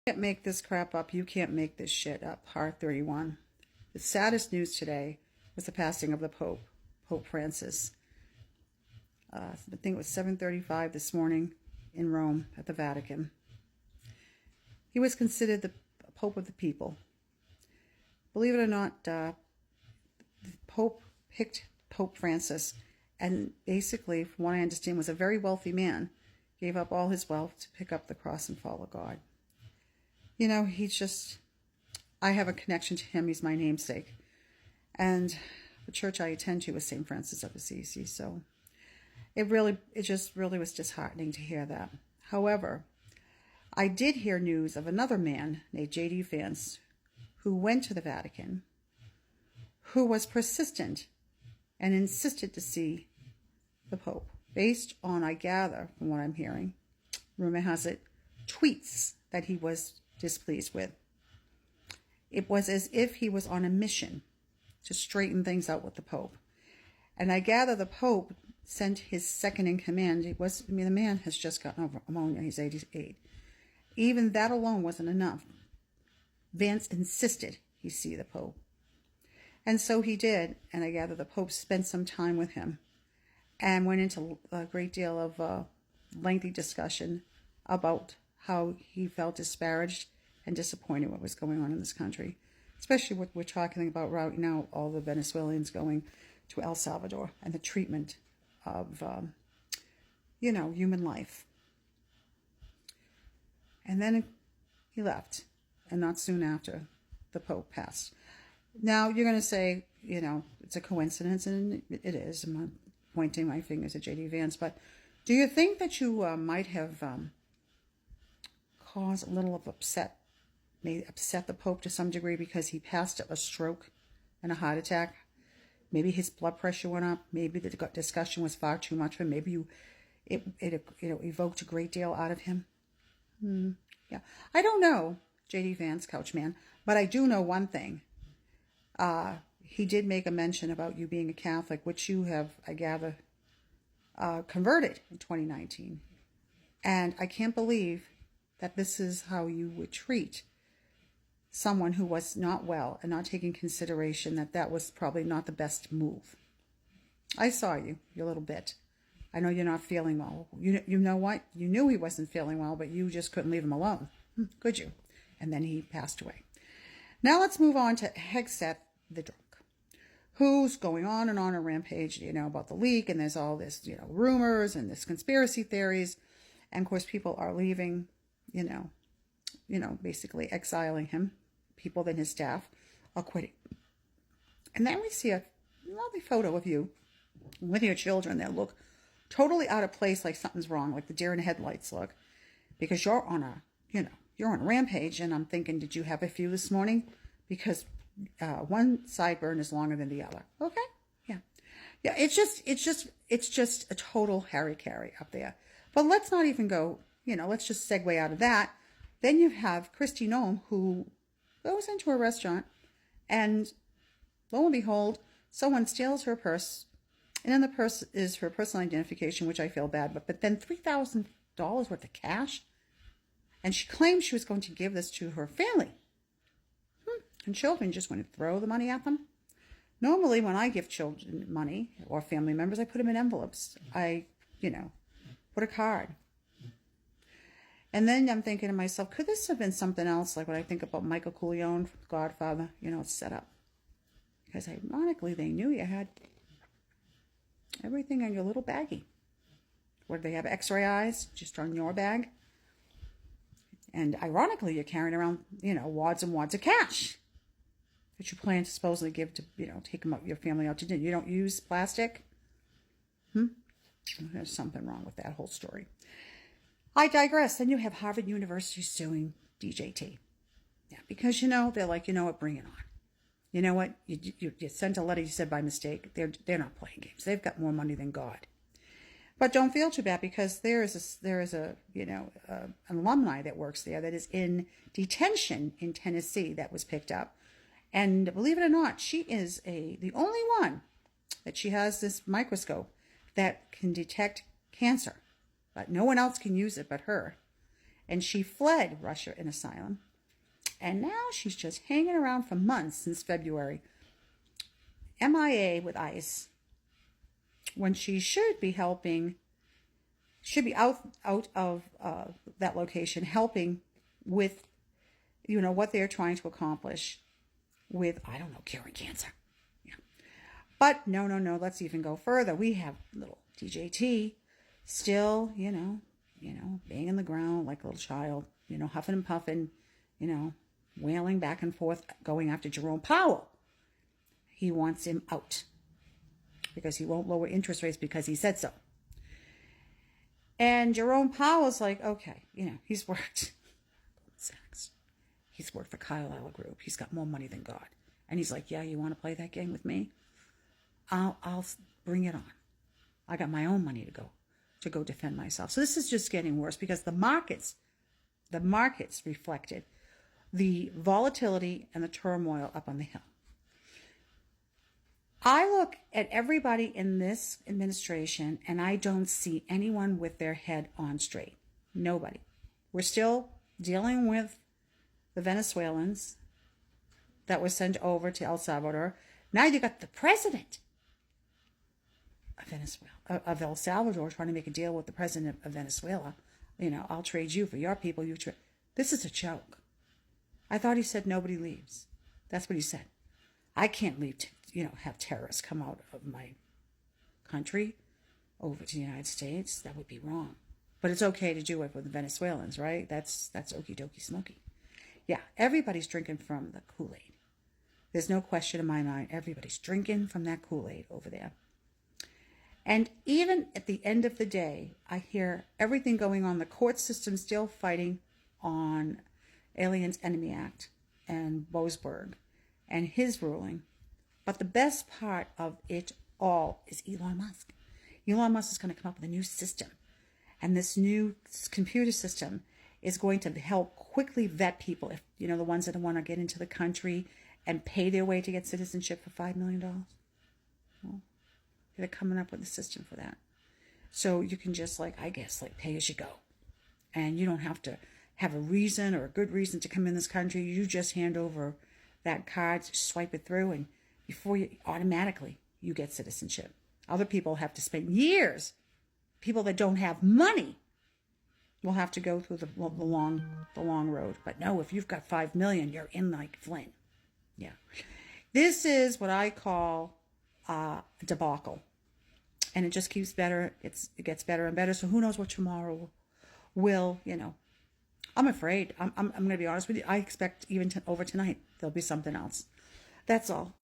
Can't make this crap up. You can't make this shit up. Part 31. The saddest news today was the passing of the Pope, Pope Francis. I think it was 7:35 this morning in Rome at the Vatican. He was considered the Pope of the people. Believe it or not, the Pope picked Pope Francis, and basically, from what I understand, was a very wealthy man. Gave up all his wealth to pick up the cross and follow God. You know, I have a connection to him. He's my namesake. And the church I attend to is St. Francis of Assisi. So it just really was disheartening to hear that. However, I did hear news of another man named J.D. Vance who went to the Vatican, who was persistent and insisted to see the Pope, based on, I gather, from what I'm hearing, rumor has it, tweets that he was displeased with. It was as if he was on a mission to straighten things out with the Pope. And I gather the Pope sent his second in command. The man has just gotten over pneumonia. He's 88. Even that alone wasn't enough. Vance insisted he see the Pope. And so he did, and I gather the Pope spent some time with him and went into a great deal of lengthy discussion about how he felt disparaged and disappointed what was going on in this country, especially what we're talking about right now, all the Venezuelans going to El Salvador and the treatment of, human life. And then he left, and not soon after, the Pope passed. Now, you're going to say, it's a coincidence, and it is. I'm not pointing my fingers at J.D. Vance, but do you think that you might have caused a little of may upset the Pope to some degree because he passed a stroke and a heart attack? Maybe his blood pressure went up. Maybe the discussion was far too much for him. Maybe it evoked a great deal out of him. Yeah, I don't know, J.D. Vance, Couchman, but I do know one thing. He did make a mention about you being a Catholic, which you have, I gather, converted in 2019. And I can't believe that this is how you would treat someone who was not well and not taking consideration that was probably not the best move. I saw you a little bit. I know you're not feeling well. You know what? You knew he wasn't feeling well, but you just couldn't leave him alone. Could you? And then he passed away. Now let's move on to Hegseth the drunk, who's going on and on a rampage, about the leak, and there's all this, rumors and this conspiracy theories. And of course, people are leaving, basically exiling him. People in his staff are quitting. And then we see a lovely photo of you with your children that look totally out of place, like something's wrong, like the deer in the headlights look, because you're on a rampage. And I'm thinking, did you have a few this morning? Because one sideburn is longer than the other. Okay, yeah. It's just a total harry-carry up there. But let's not even go. Let's just segue out of that. Then you have Kristi Noem, who goes into a restaurant, and lo and behold, someone steals her purse, and in the purse is her personal identification, which I feel bad, but then $3,000 worth of cash, and she claimed she was going to give this to her family. And children just want to throw the money at them. Normally, when I give children money or family members, I put them in envelopes. I, put a card. And then I'm thinking to myself, could this have been something else, like what I think about Michael Corleone from Godfather? It's set up. Because ironically, they knew you had everything in your little baggie. What, do they have x-ray eyes just on your bag? And ironically, you're carrying around, wads and wads of cash that you plan to supposedly give to, take them out, your family out to dinner. You don't use plastic? There's something wrong with that whole story. I digress. Then you have Harvard University suing DJT. Yeah, because, they're like, what, bring it on. You know what? You sent a letter, you said by mistake. They're not playing games. They've got more money than God. But don't feel too bad, because there is an alumni that works there that is in detention in Tennessee that was picked up. And believe it or not, she is the only one that she has this microscope that can detect cancer. But no one else can use it but her. and she fled Russia in asylum. And now she's just hanging around for months since February, MIA with ICE, when she should be helping, should be out of that location, helping with, what they're trying to accomplish with, I don't know, curing cancer. Yeah. But no, let's even go further. We have little DJT still, banging the ground like a little child, huffing and puffing, wailing back and forth, going after Jerome Powell. He wants him out because he won't lower interest rates because he said so. And Jerome Powell's like, okay, he's worked Sachs. He's worked for Carlyle Group. He's got more money than God. And he's like, yeah, you want to play that game with me? I'll bring it on. I got my own money to go defend myself. So this is just getting worse because the markets reflected the volatility and the turmoil up on the Hill. I look at everybody in this administration and I don't see anyone with their head on straight. Nobody. We're still dealing with the Venezuelans that were sent over to El Salvador. Now you got the president of El Salvador trying to make a deal with the president of Venezuela. I'll trade you for your people. This is a joke. I thought he said nobody leaves. That's what he said. I can't leave to, have terrorists come out of my country over to the United States. That would be wrong. But it's okay to do it with the Venezuelans, right? That's okie dokie smoky. Yeah, everybody's drinking from the Kool-Aid. There's no question in my mind. Everybody's drinking from that Kool-Aid over there. And even at the end of the day, I hear everything going on. The court system still fighting on Aliens Enemy Act and Boasberg and his ruling. But the best part of it all is Elon Musk. Elon Musk is going to come up with a new system. And this new computer system is going to help quickly vet people. If, the ones that want to get into the country and pay their way to get citizenship for $5 million. Well, they're coming up with a system for that. So you can just pay as you go. And you don't have to have a reason or a good reason to come in this country. You just hand over that card, swipe it through, and before you automatically you get citizenship. Other people have to spend years. People that don't have money will have to go through the long road. But no, if you've got 5 million, you're in like Flint. Yeah. This is what I call a debacle. And it just keeps better. It gets better and better. So who knows what tomorrow will, I'm afraid. I'm going to be honest with you. I expect even over tonight, there'll be something else. That's all.